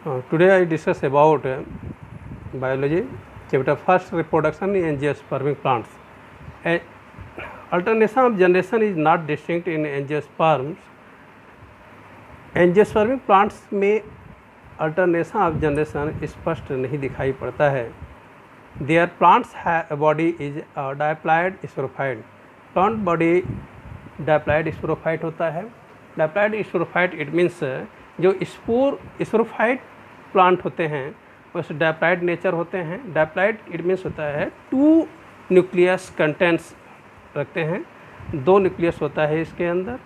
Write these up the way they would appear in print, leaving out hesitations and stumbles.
Today I discuss about biology, chapter first, reproduction in angiospermic plants. A- Alternation of generation is not distinct in angiosperms. Angiospermic plants में alternation of generation स्पष्ट नहीं दिखाई पड़ता है. Their plants body is diploid sporophyte. Plant body diploid sporophyte होता है. Diploid sporophyte it means जो sporophyte plant होते हैं उस डायप्लॉइड नेचर होते हैं. डायप्लॉइड इट मीन्स होता है 2 न्यूक्लियस कंटेंट्स रखते हैं. 2 न्यूक्लियस होता है इसके अंदर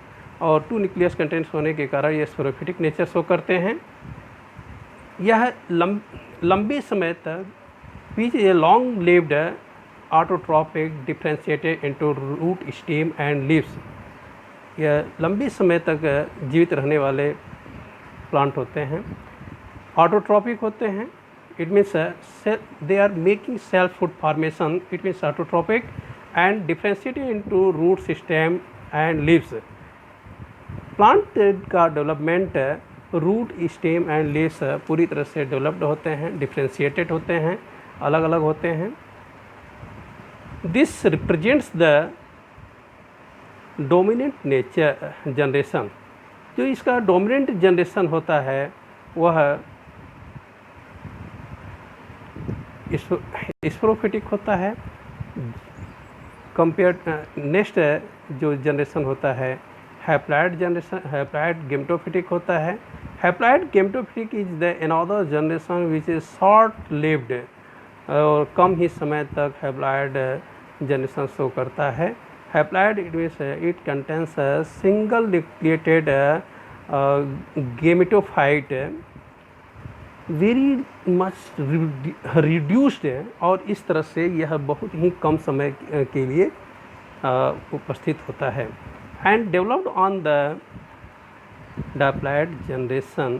और 2 न्यूक्लियस कंटेंट्स होने के कारण ये स्पोरोफिटिक नेचर शो करते हैं. यह लंबे समय तक which a long lived autotrophic differentiated into root, stem and leaves. यह लंबी समय तक जीवित रहने वाले प्लांट होते हैं. ऑटोट्रॉपिक होते हैं. It means they are making self food formation. It means autotrophic and differentiated into root, stem and leaves. Plant का development root, stem and leaves पूरी तरह से डेवलप्ड होते हैं, डिफ्रेंशिएटेड होते हैं, अलग अलग होते हैं. This represents the dominant nature generation. जो इसका डोमिनेंट जनरेशन होता है वह स्पोरोफिटिक होता है. नेक्स्ट जो जनरेशन होता है हैप्लॉइड जनरेशन, हैप्लॉइड गेमेटोफिटिक होता है. Haploid gametophytic is the another generation which is short lived और कम ही समय तक हैप्लॉइड जनरेशन शो करता है. Haploid it means it contains single nucleated gametophyte very much reduced और इस तरह से यह बहुत ही कम समय के लिए उपस्थित होता है. And developed on the diploid generation.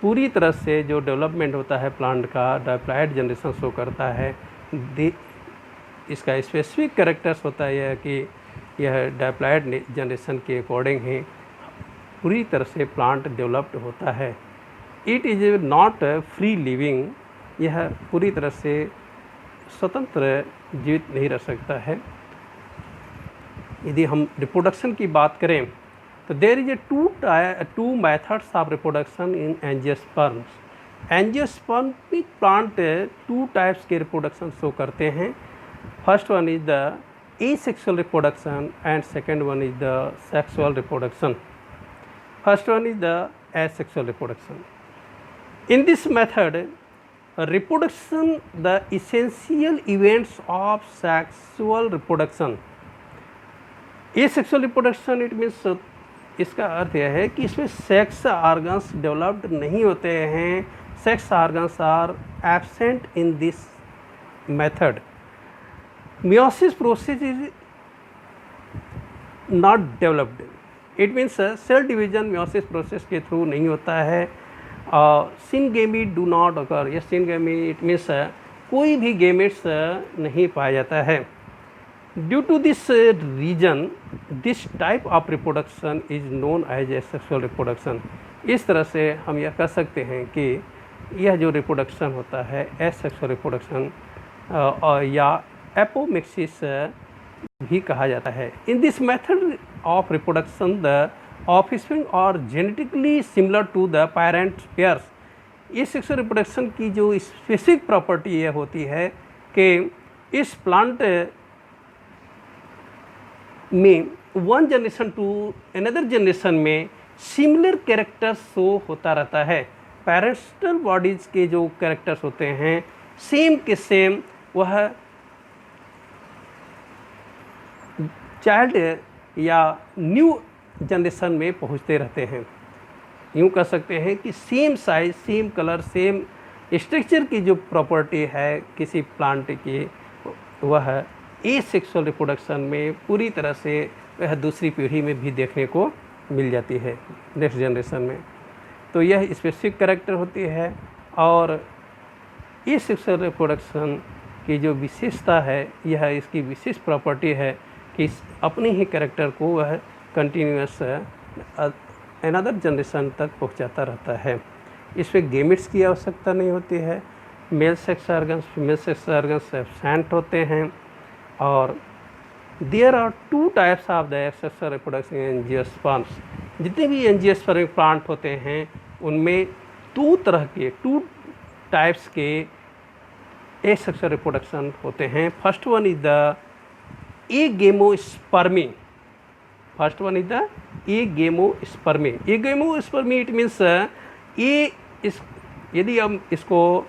पूरी तरह से जो डेवलपमेंट होता है प्लांट का डायप्लॉइड जनरेशन शो करता है. इसका स्पेसिफिक कैरेक्टर्स होता है कि यह डायप्लॉइड जनरेशन के अकॉर्डिंग ही पूरी तरह से प्लांट डेवलप्ड होता है. It is not free living. यह पूरी तरह से स्वतंत्र जीवित नहीं रह सकता है. यदि हम रिप्रोडक्शन की बात करें तो there is a two methods of reproduction in angiosperms. Angiospermic plant 2 types के रिप्रोडक्शन शो करते हैं. First one is the asexual reproduction and second one is the sexual reproduction. First one is the asexual reproduction. In this method, reproduction the essential events of sexual reproduction. Asexual reproduction it means इसका अर्थ यह है कि इसमें sex organs developed नहीं होते हैं. Sex organs are absent in this method. Meiosis process is not developed. It means cell division meiosis process के through नहीं होता है. syngamy do not occur. ये syngamy it means कोई भी gametes नहीं पाया जाता है. Due to this reason, this type of reproduction is known as asexual reproduction. इस तरह से हम यह कह सकते हैं कि यह जो रिप्रोडक्शन होता है asexual reproduction या एपोमिक्सिस भी कहा जाता है. In this method of reproduction the offspring are genetically similar to the parent pairs. ये सेक्सुअल रिप्रोडक्शन की जो स्पेसिफिक प्रॉपर्टी ये होती है कि इस प्लांट में one generation to another generation में सिमिलर कैरेक्टर्स शो होता रहता है. पैरेंटल बॉडीज़ के जो कैरेक्टर्स होते हैं सेम के सेम वह चाइल्ड या न्यू जनरेशन में पहुंचते रहते हैं. यूँ कह सकते हैं कि same size, same colour, same structure की जो प्रॉपर्टी है किसी प्लांट की वह एसेक्सुअल रिप्रोडक्शन में पूरी तरह से वह दूसरी पीढ़ी में भी देखने को मिल जाती है नेक्स्ट जनरेशन में. तो यह स्पेसिफिक कैरेक्टर होती है और एसेक्सुअल रिप्रोडक्शन की जो विशेषता है यह इसकी विशेष प्रॉपर्टी है कि अपने ही कैरेक्टर को वह कंटिन्यूस अनदर जनरेशन तक पहुंचाता रहता है. इसमें गेमिट्स की आवश्यकता नहीं होती है। Male sex organs female sex organs absent होते हैं। और there are 2 types of the asexual reproduction in angiosperms. जितने भी एंजियोस्पर्मिक प्लांट होते हैं उनमें 2 टाइप्स के एसेक्सुअल रिप्रोडक्शन होते हैं। First one is the agamospermy. First one is the agamospermy. Agamospermy it means यदि हम इसको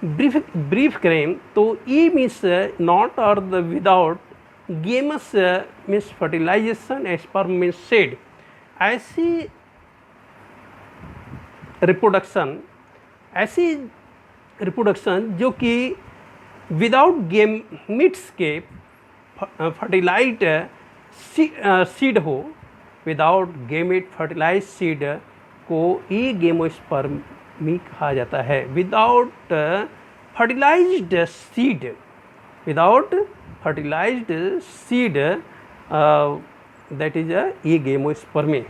ब्रीफ करें तो ई मीन्स नॉट और the without, gamos means fertilisation, sperm means seed. ऐसी रिप्रोडक्शन जो कि विदाउट गेमिट्स के फर्टिलाइज सीड हो, विदाउट गेमिट फर्टिलाइज सीड को एगेमोस्पर्मी कहा जाता है। Without fertilised seed, without fertilised seed, that is agamospermy.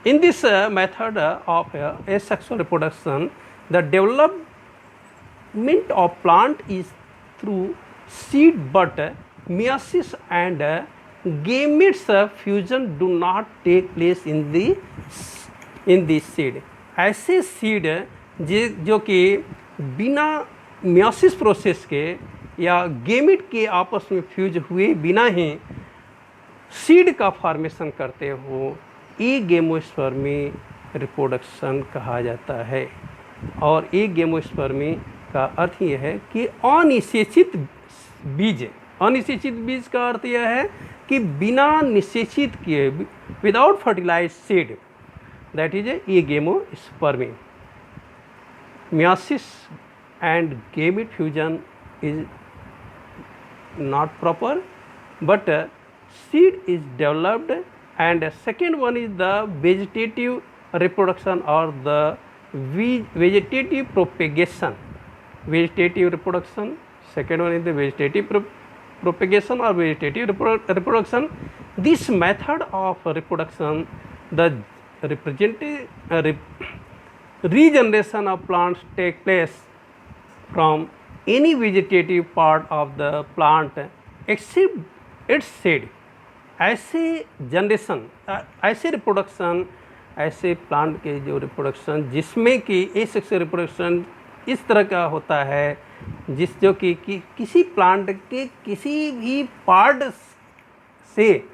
In this method of asexual reproduction, the development of plant is through seed, but meiosis and gametes fusion do not take place in the seed. ऐसे seed जो कि बिना meiosis process के या gamete के आपस में fuse हुए बिना ही सीड का फॉर्मेशन करते हो, एगेमोस्पर्मी रिप्रोडक्शन कहा जाता है। और एगेमोस्पर्मी का अर्थ यह है कि अनिषेचित बीज। अनिषेचित बीज का अर्थ यह है कि बिना निषेचित किए, without fertilise seed, that is agamospermy. Meiosis and gamete fusion is not proper, but seed is developed. And second one is the vegetative reproduction or the vegetative propagation. Vegetative reproduction. Second one is the vegetative propagation or vegetative reproduction. This method of reproduction, the regeneration of plants take place from any vegetative part of the plant except its seed. ऐसे generation, ऐसे reproduction, ऐसे plant के जो reproduction जिसमें कि asexual reproduction इस तरह का होता है जो कि किसी प्लांट के किसी भी पार्ट से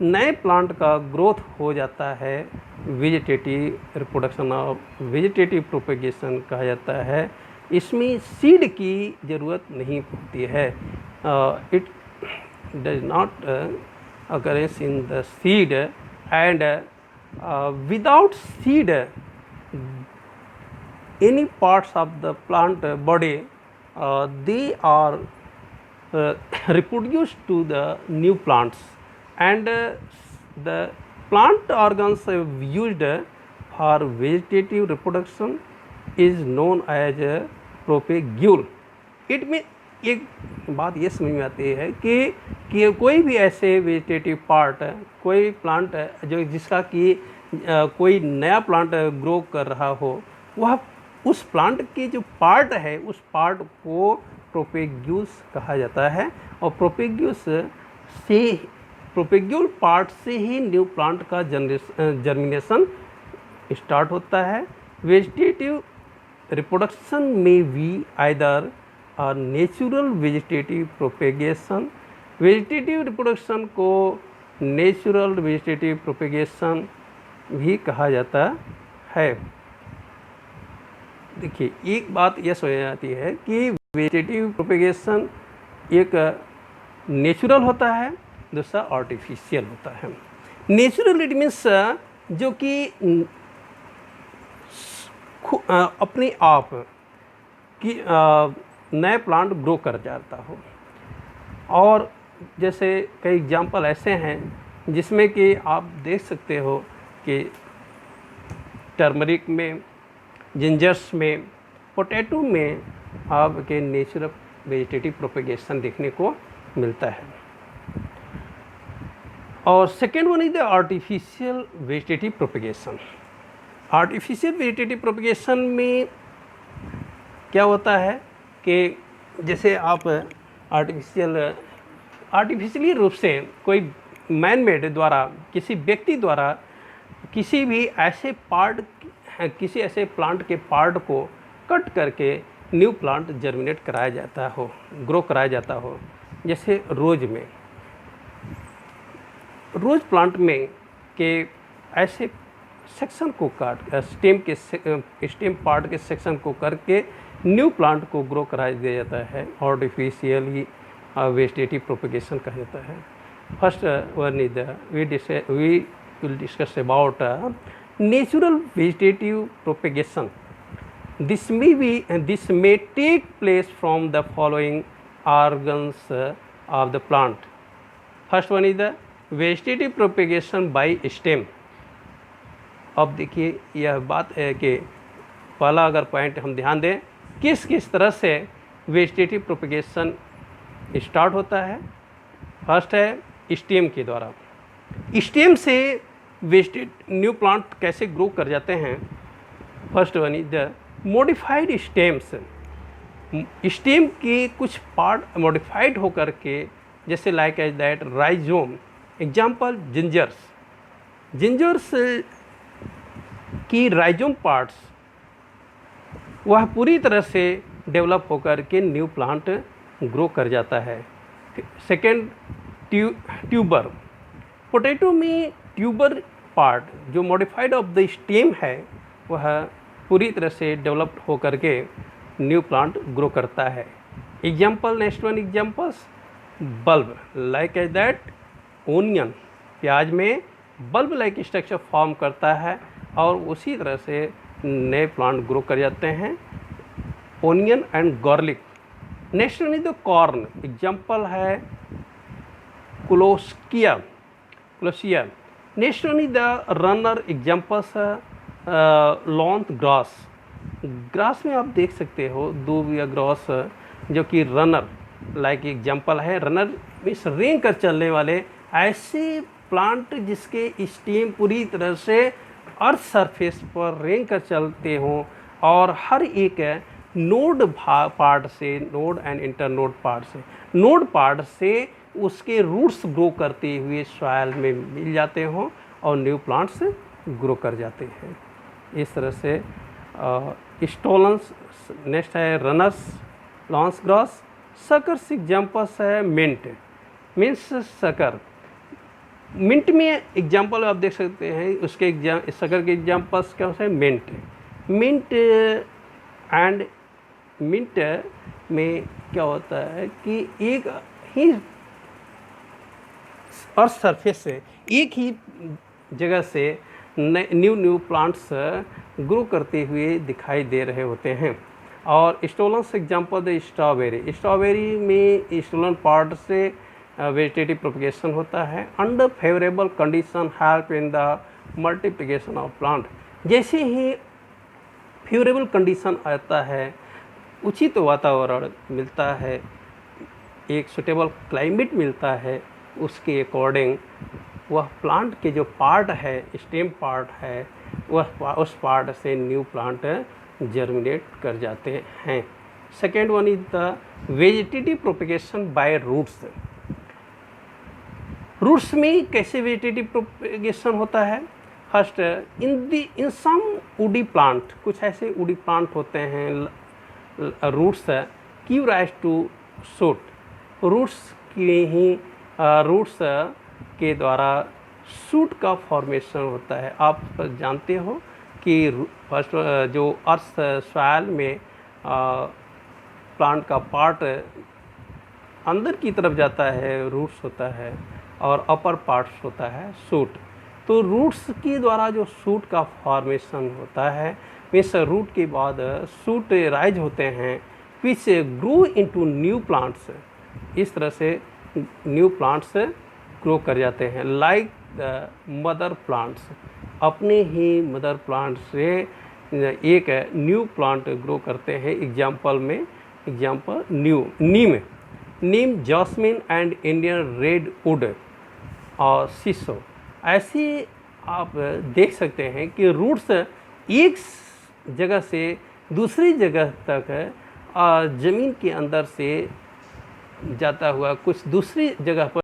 नए प्लांट का ग्रोथ हो जाता है, वेजिटेटिव रिप्रोडक्शन और वेजिटेटिव प्रोपेगेशन कहा जाता है। इसमें सीड की ज़रूरत नहीं होती है। It does not occurrence in the seed, and without seed any parts of the plant body they are reproduced to the new plants, and the plant organs used for vegetative reproduction is known as propagule. It means एक बात ये समझ में आती है कि कोई भी ऐसे वेजिटेटिव पार्ट, कोई प्लांट जो जिसका कि कोई नया प्लांट ग्रो कर रहा हो, वह उस प्लांट के जो पार्ट है उस पार्ट को प्रोपेग्यूल्स कहा जाता है। और प्रोपेग्यूल पार्ट से ही न्यू प्लांट का जर्मिनेशन स्टार्ट होता है। वेजिटेटिव रिप्रोडक्शन में भी आइदर और natural vegetative propagation, vegetative reproduction को नेचुरल वेजिटेटिव प्रोपेगेशन भी कहा जाता है। देखिए, एक बात यह समझ आती है कि वेजिटेटिव प्रोपेगेशन एक नेचुरल होता है, दूसरा आर्टिफिशियल होता है। नेचुरल इट मीन्स जो कि अपने आप की नए प्लांट ग्रो कर जाता हो। और जैसे कई एग्जाम्पल ऐसे हैं जिसमें कि आप देख सकते हो कि टर्मरिक में, जिंजर्स में, पोटैटो में आपके नेचुरल वेजिटेटिव प्रोपेगेशन देखने को मिलता है। और second one is the artificial vegetative propagation. Artificial vegetative propagation में क्या होता है कि जैसे आप आर्टिफिशियली रूप से कोई मैन मेड द्वारा, किसी व्यक्ति द्वारा किसी भी ऐसे पार्ट, किसी ऐसे प्लांट के पार्ट को कट करके न्यू प्लांट जर्मिनेट कराया जाता हो, ग्रो कराया जाता हो। जैसे रोज प्लांट में के ऐसे सेक्शन को काट, स्टेम पार्ट के सेक्शन को करके न्यू प्लांट को ग्रो कराया दिया जाता है, आर्टिफिशियली वेजिटेटिव प्रोपगेशन कहा जाता है। First one is we will discuss about natural vegetative propagation. This may take place from the following organs of the plant. First one is the vegetative propagation by stem. अब देखिए यह बात है कि पहला अगर पॉइंट हम ध्यान दें, किस किस तरह से वेजिटेटिव प्रोपगेशन स्टार्ट होता है। फर्स्ट है स्टेम के द्वारा। स्टेम से न्यू प्लांट कैसे ग्रो कर जाते हैं। First one is the modified stems. Stem के कुछ पार्ट मॉडिफाइड होकर के, जैसे like as that rhizome, example gingers की राइजोम पार्ट्स वह पूरी तरह से डेवलप होकर के न्यू प्लांट ग्रो कर जाता है। Second tuber. पोटैटो में ट्यूबर पार्ट जो मॉडिफाइड ऑफ द स्टेम है वह पूरी तरह से डेवलप्ड होकर के न्यू प्लांट ग्रो करता है। Example, next one examples, bulb like as that onion, प्याज में बल्ब लाइक स्ट्रक्चर फॉर्म करता है और उसी तरह से नए प्लांट ग्रो कर जाते हैं। Onion and garlic. Next one is the corm, example है colocasia. Next one is the runner, examples lawn grass में आप देख सकते हो दूब या ग्रास जो कि रनर लाइक एग्जाम्पल है। रनर मीन्स रेंग कर चलने वाले ऐसे प्लांट जिसके स्टेम पूरी तरह से अर्थ सरफेस पर रेंग कर चलते हों और हर एक नोड पार्ट से, नोड एंड इंटरनोड पार्ट से, नोड पार्ट से उसके रूट्स ग्रो करते हुए सॉइल में मिल जाते हों और न्यू प्लांट्स ग्रो कर जाते हैं। इस तरह से स्टोलन्स। नेक्स्ट है runners, lawns grass. Suckers examples है मिंट, मीन्स शक्कर। मिंट में एग्जाम्पल आप देख सकते हैं, उसके शक्कर के एग्जाम्पल्स क्या होते हैं, मिंट एंड मिंट में क्या होता है कि एक ही अर्थ सरफेस से, एक ही जगह से न्यू प्लांट्स ग्रो करते हुए दिखाई दे रहे होते हैं। और स्टोलन्स एग्जाम्पल द स्ट्रॉबेरी में स्टोलन पार्ट से वेजिटेटिव प्रोपगेशन होता है। Under favourable condition help in the multiplication of plant. जैसे ही फेवरेबल कंडीशन आता है, उचित वातावरण मिलता है, एक सुटेबल क्लाइमेट मिलता है, उसके अकॉर्डिंग वह प्लांट के जो पार्ट है, स्टेम पार्ट है, वह उस पार्ट से न्यू प्लांट जर्मिनेट कर जाते हैं। Second one is the vegetative propagation by roots. Roots में कैसे वेजिटेटिव प्रोपगेशन होता है। First in some woody plant, कुछ ऐसे वुडी प्लांट होते हैं roots give rise to shoot. Roots के द्वारा शूट का फॉर्मेशन होता है। आप जानते हो कि फर्स्ट जो अर्थ सॉइल में प्लांट का पार्ट अंदर की तरफ जाता है, रूट्स होता है, और अपर पार्ट्स होता है शूट। तो रूट्स के द्वारा जो शूट का फॉर्मेशन होता है, मीन्स रूट के बाद शूट राइज होते हैं which grow into new plants. इस तरह से न्यू प्लांट्स ग्रो कर जाते हैं। लाइक द मदर प्लांट्स, अपने ही मदर प्लांट से एक न्यू प्लांट ग्रो करते हैं। Example neem, jasmine and Indian red wood और शीशो। ऐसे आप देख सकते हैं कि रूट्स एक जगह से दूसरी जगह तक ज़मीन के अंदर से जाता हुआ कुछ दूसरी जगह पर